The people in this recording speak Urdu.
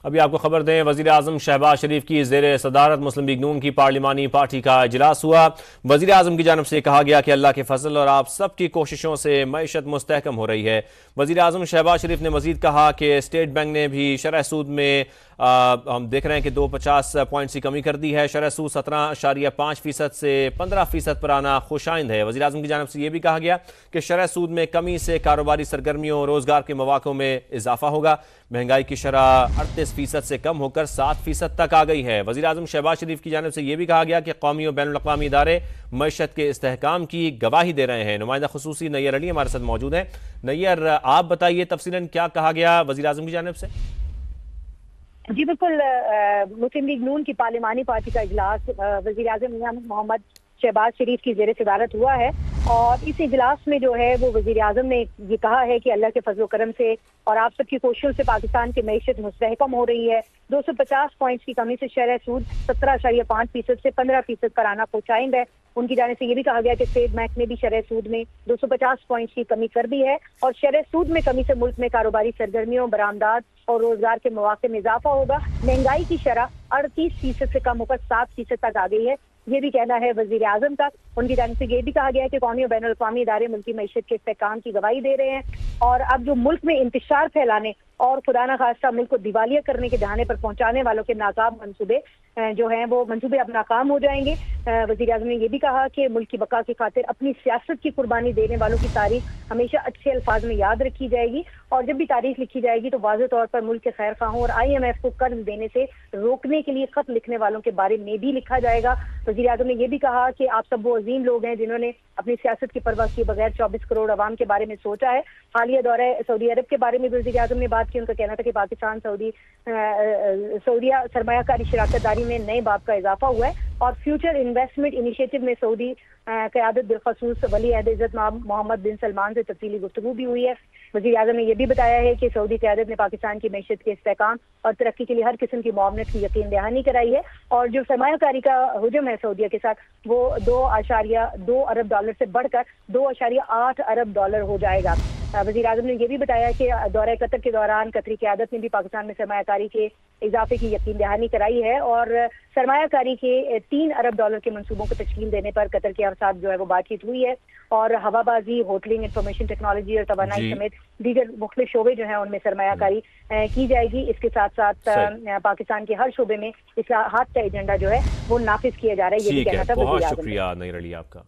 ابھی آپ کو خبر دیں، وزیر اعظم شہباز شریف کی زیر صدارت مسلم لیگ نون کی پارلیمانی پارٹی کا اجلاس ہوا۔ وزیر اعظم کی جانب سے کہا گیا کہ اللہ کے فضل اور آپ سب کی کوششوں سے معیشت مستحکم ہو رہی ہے۔ وزیر اعظم شہباز شریف نے مزید کہا کہ اسٹیٹ بینک نے بھی شرح سود میں ہم دیکھ رہے ہیں کہ 250 پوائنٹس کی کمی کر دی ہے۔ شرح سود 17.5% سے 15% پر آنا خوش آئند ہے۔ وزیر اعظم کی جانب سے یہ بھی کہا گیا کہ شرح سود میں کمی سے کاروباری سرگرمیوں اور روزگار کے مواقع میں اضافہ ہوگا۔ مہنگائی کی شرح 38% سے کم ہو کر 7% تک آ گئی ہے۔ وزیر اعظم شہباز شریف کی جانب سے یہ بھی کہا گیا کہ قومی اور بین الاقوامی ادارے معیشت کے استحکام کی گواہی دے رہے ہیں۔ نمائندہ خصوصی نیّر علی ہمارے ساتھ موجود ہیں۔ نیّر، آپ بتائیے تفصیلاً کیا کہا گیا وزیر اعظم کی جانب سے؟ جی بالکل، مسلم لیگ نون کی پارلیمانی پارٹی کا اجلاس وزیر اعظم محمد شہباز شریف کی زیر صدارت ہوا ہے، اور اس اجلاس میں جو ہے وہ وزیر اعظم نے یہ کہا ہے کہ اللہ کے فضل و کرم سے اور آپ سب کی کوششوں سے پاکستان کی معیشت مستحکم ہو رہی ہے۔ 250 پوائنٹس کی کمی سے شرح سود 17.5% سے 15% پر آنا خوش آئند ہے۔ ان کی جانب سے یہ بھی کہا گیا کہ اسٹیٹ بینک نے بھی شرح سود میں 250 پوائنٹس کی کمی کر دی ہے، اور شرح سود میں کمی سے ملک میں کاروباری سرگرمیوں، برآمدات اور روزگار کے مواقع میں اضافہ ہوگا۔ مہنگائی کی شرح 38% سے کم ہو کر 7% تک آ گئی ہے، یہ بھی کہنا ہے وزیر اعظم کا۔ ان کی جانب سے یہ بھی کہا گیا ہے کہ قومی اور بین الاقوامی ادارے ملکی معیشت کے استحکام کی گواہی دے رہے ہیں، اور اب جو ملک میں انتشار پھیلانے اور خدا نخواستہ ملک کو دیوالیہ کرنے کے دہانے پر پہنچانے والوں کے ناکام منصوبے جو ہیں وہ منصوبے اب ناکام ہو جائیں گے۔ وزیر اعظم نے یہ بھی کہا کہ ملک کی بقا کی خاطر اپنی سیاست کی قربانی دینے والوں کی تاریخ ہمیشہ اچھے الفاظ میں یاد رکھی جائے گی، اور جب بھی تاریخ لکھی جائے گی تو واضح طور پر ملک کے خیر خواہوں اور IMF کو قرض دینے سے روکنے کے لیے خط لکھنے والوں کے بارے میں بھی لکھا جائے گا۔ وزیر اعظم نے یہ بھی کہا کہ آپ سب وہ عظیم لوگ ہیں جنہوں نے اپنی سیاست کی پرواہ کیے بغیر 24 کروڑ عوام کے بارے میں سوچا ہے۔ حالیہ دورہ سعودی عرب کے بارے میں وزیر اعظم نے بات کی۔ ان کا کہنا تھا کہ پاکستان سعودیہ سرمایہ کاری شراکت داری میں نئے باب کا اضافہ ہوا ہے، اور فیوچر انویسٹمنٹ انیشیٹو میں سعودی قیادت بالخصوص ولی عہد عزت محمد بن سلمان سے تفصیلی گفتگو بھی ہوئی ہے۔ وزیر اعظم نے یہ بھی بتایا ہے کہ سعودی قیادت نے پاکستان کی معیشت کے استحکام اور ترقی کے لیے ہر قسم کی معاونت کی یقین دہانی کرائی ہے، اور جو سرمایہ کاری کا حجم ہے سعودیہ کے ساتھ وہ $2.2 ارب سے بڑھ کر $2.8 ارب ہو جائے گا۔ وزیر اعظم نے یہ بھی بتایا کہ دورہ قطر کے دوران قطری قیادت نے بھی پاکستان میں سرمایہ کاری کے اضافے کی یقین دہانی کرائی ہے، اور سرمایہ کاری کے $3 ارب کے منصوبوں کو تشکیل دینے پر قطر کے ساتھ جو ہے وہ بات چیت ہوئی ہے، اور ہوا بازی، ہوٹلنگ، انفارمیشن ٹیکنالوجی اور توانائی سمیت دیگر مختلف شعبے جو ہیں ان میں سرمایہ کاری کی جائے گی۔ اس کے ساتھ ساتھ پاکستان کے ہر شعبے میں اصلاحات کا ایجنڈا جو ہے وہ نافذ کیا جا رہا ہے، یہ بھی کہنا تھا وزیر اعظم۔ بہت شکریہ نیّر علی آپ کا۔